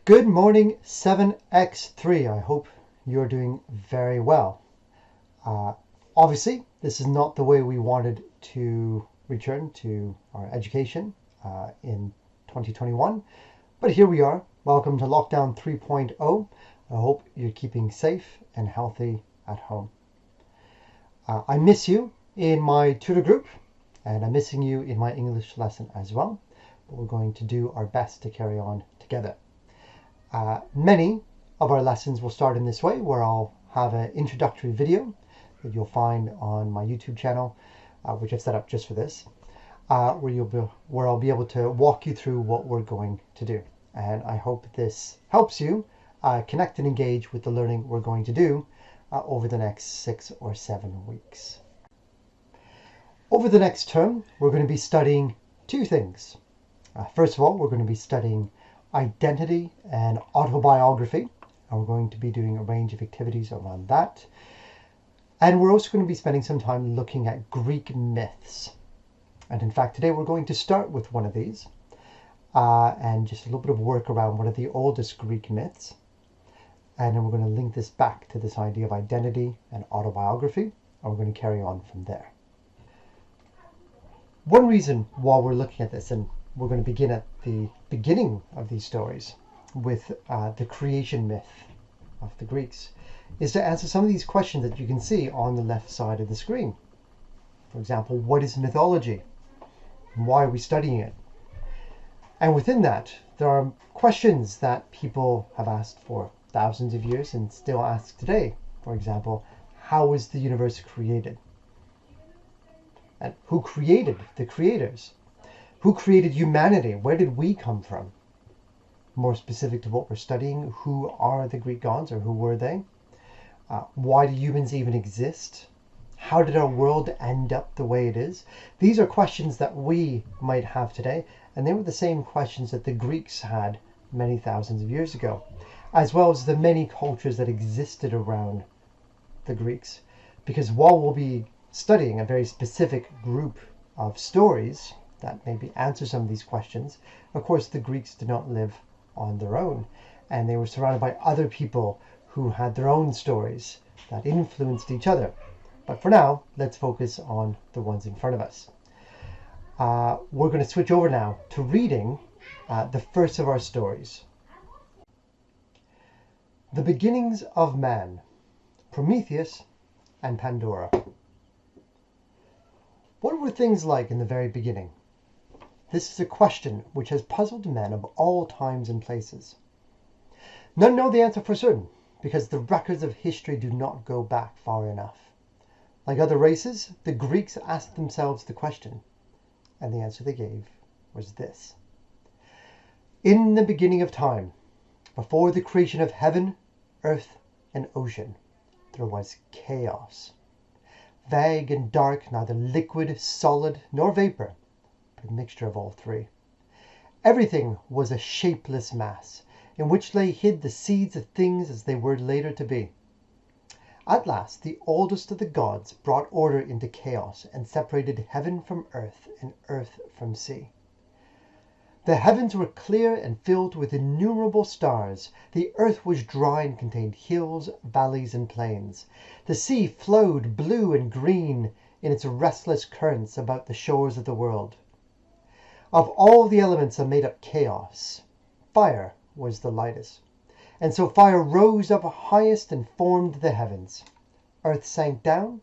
Good morning, 7x3. I hope you're doing very well. Obviously, this is not the way we wanted to return to our education in 2021, but here we are. Welcome to Lockdown 3.0. I hope you're keeping safe and healthy at home. I miss you in my tutor group, and I'm missing you in my English lesson as well, but we're going to do our best to carry on together. Many of our lessons will start in this way, where I'll have an introductory video that you'll find on my YouTube channel, which I've set up just for this, where I'll be able to walk you through what we're going to do. And I hope this helps you connect and engage with the learning we're going to do over the next 6 or 7 weeks. Over the next term, we're going to be studying two things. First of all, we're going to be studying identity and autobiography, and we're going to be doing a range of activities around that. And we're also going to be spending some time looking at Greek myths. And in fact, today we're going to start with one of these, and just a little bit of work around one of the oldest Greek myths. And then we're going to link this back to this idea of identity and autobiography, and we're going to carry on from there. One reason why we're looking at this, and we're going to begin at the beginning of these stories with the creation myth of the Greeks, is to answer some of these questions that you can see on the left side of the screen. For example, what is mythology? And why are we studying it? And within that, there are questions that people have asked for thousands of years and still ask today. For example, how was the universe created? And who created the creators? Who created humanity? Where did we come from? More specific to what we're studying, who are the Greek gods, or who were they? Why do humans even exist? How did our world end up the way it is? These are questions that we might have today, and they were the same questions that the Greeks had many thousands of years ago, as well as the many cultures that existed around the Greeks. Because while we'll be studying a very specific group of stories that maybe answer some of these questions, of course the Greeks did not live on their own, and they were surrounded by other people who had their own stories that influenced each other. But for now, let's focus on the ones in front of us. We're going to switch over now to reading the first of our stories. The Beginnings of Man, Prometheus and Pandora. What were things like in the very beginning? This is a question which has puzzled men of all times and places. None know the answer for certain, because the records of history do not go back far enough. Like other races, the Greeks asked themselves the question, and the answer they gave was this. In the beginning of time, before the creation of heaven, earth, and ocean, there was chaos. Vague and dark, neither liquid, solid, nor vapor, but a mixture of all three. Everything was a shapeless mass, in which lay hid the seeds of things as they were later to be. At last, the oldest of the gods brought order into chaos and separated heaven from earth and earth from sea. The heavens were clear and filled with innumerable stars. The earth was dry and contained hills, valleys, and plains. The sea flowed blue and green in its restless currents about the shores of the world. Of all the elements that made up chaos, fire was the lightest. And so fire rose up highest and formed the heavens. Earth sank down,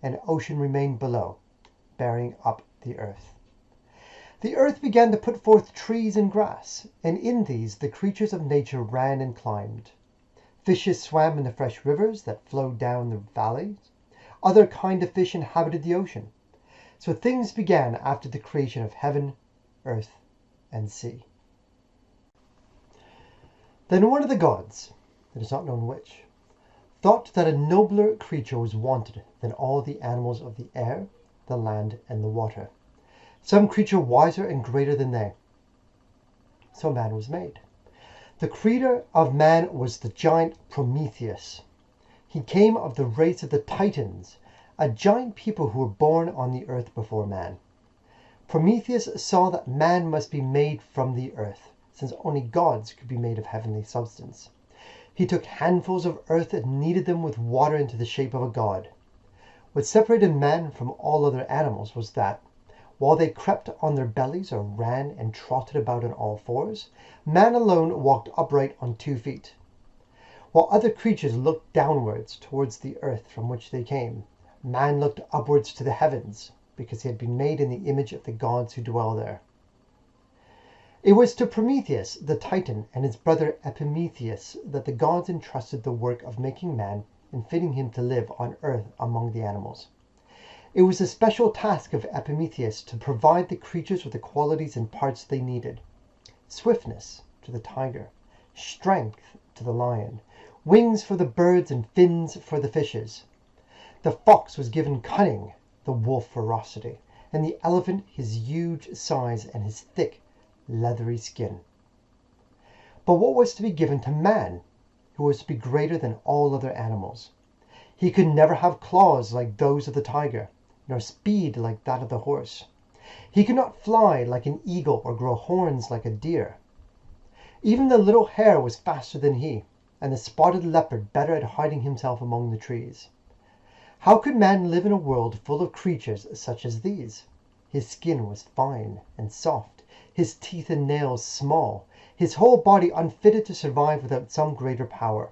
and ocean remained below, bearing up the earth. The earth began to put forth trees and grass, and in these the creatures of nature ran and climbed. Fishes swam in the fresh rivers that flowed down the valleys. Other kind of fish inhabited the ocean. So things began after the creation of heaven, earth, and sea. Then one of the gods, it is not known which, thought that a nobler creature was wanted than all the animals of the air, the land, and the water. Some creature wiser and greater than they. So man was made. The creator of man was the giant Prometheus. He came of the race of the Titans, a giant people who were born on the earth before man. Prometheus saw that man must be made from the earth, since only gods could be made of heavenly substance. He took handfuls of earth and kneaded them with water into the shape of a god. What separated man from all other animals was that, while they crept on their bellies or ran and trotted about on all fours, man alone walked upright on 2 feet. While other creatures looked downwards towards the earth from which they came, man looked upwards to the heavens, because he had been made in the image of the gods who dwell there. It was to Prometheus, the Titan, and his brother Epimetheus that the gods entrusted the work of making man and fitting him to live on earth among the animals. It was a special task of Epimetheus to provide the creatures with the qualities and parts they needed. Swiftness to the tiger, strength to the lion, wings for the birds and fins for the fishes. The fox was given cunning, the wolf ferocity, and the elephant his huge size and his thick, leathery skin. But what was to be given to man, who was to be greater than all other animals? He could never have claws like those of the tiger, nor speed like that of the horse. He could not fly like an eagle or grow horns like a deer. Even the little hare was faster than he, and the spotted leopard better at hiding himself among the trees. How could man live in a world full of creatures such as these? His skin was fine and soft, his teeth and nails small, his whole body unfitted to survive without some greater power.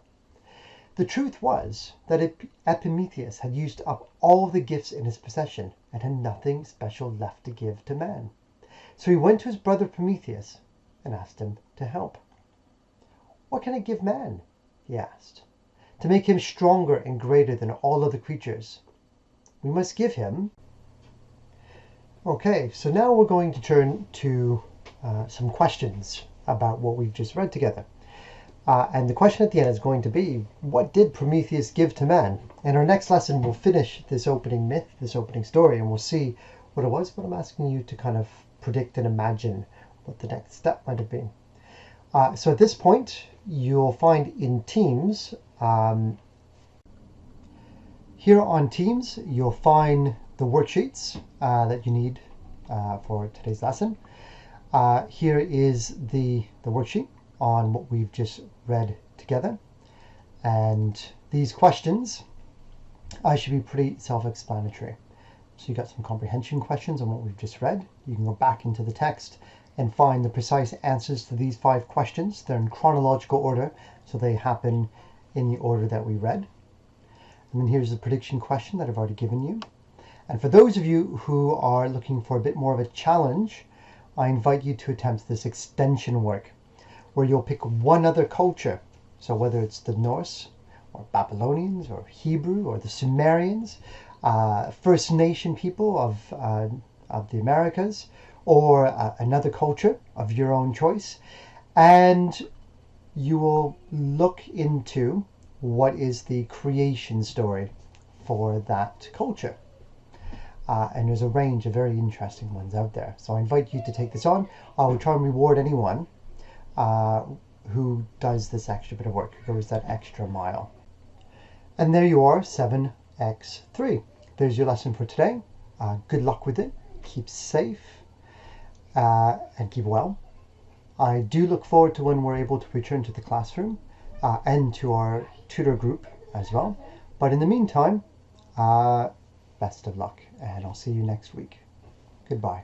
The truth was that Epimetheus had used up all the gifts in his possession and had nothing special left to give to man. So he went to his brother Prometheus and asked him to help. "What can I give man?" he asked, "to make him stronger and greater than all other creatures?" "We must give him..." Okay, so now we're going to turn to some questions about what we've just read together. And the question at the end is going to be, what did Prometheus give to man? In our next lesson, we'll finish this opening myth, this opening story, and we'll see what it was, but I'm asking you to kind of predict and imagine what the next step might have been. So at this point, you'll find in Teams, here on Teams, you'll find the worksheets that you need for today's lesson. Here is the worksheet on what we've just read together. And these questions should be pretty self-explanatory. So you got some comprehension questions on what we've just read. You can go back into the text and find the precise answers to these 5 questions. They're in chronological order, so they happen in the order that we read. And then here's the prediction question that I've already given you. And for those of you who are looking for a bit more of a challenge, I invite you to attempt this extension work, where you'll pick one other culture. So whether it's the Norse, or Babylonians, or Hebrew, or the Sumerians, First Nation people of the Americas, or another culture of your own choice, and you will look into what is the creation story for that culture. And there's a range of very interesting ones out there. So I invite you to take this on. I will try and reward anyone who does this extra bit of work, who goes that extra mile. And there you are, 7x3. There's your lesson for today. Good luck with it. Keep safe and keep well. I do look forward to when we're able to return to the classroom and to our tutor group as well. But in the meantime, best of luck, and I'll see you next week. Goodbye.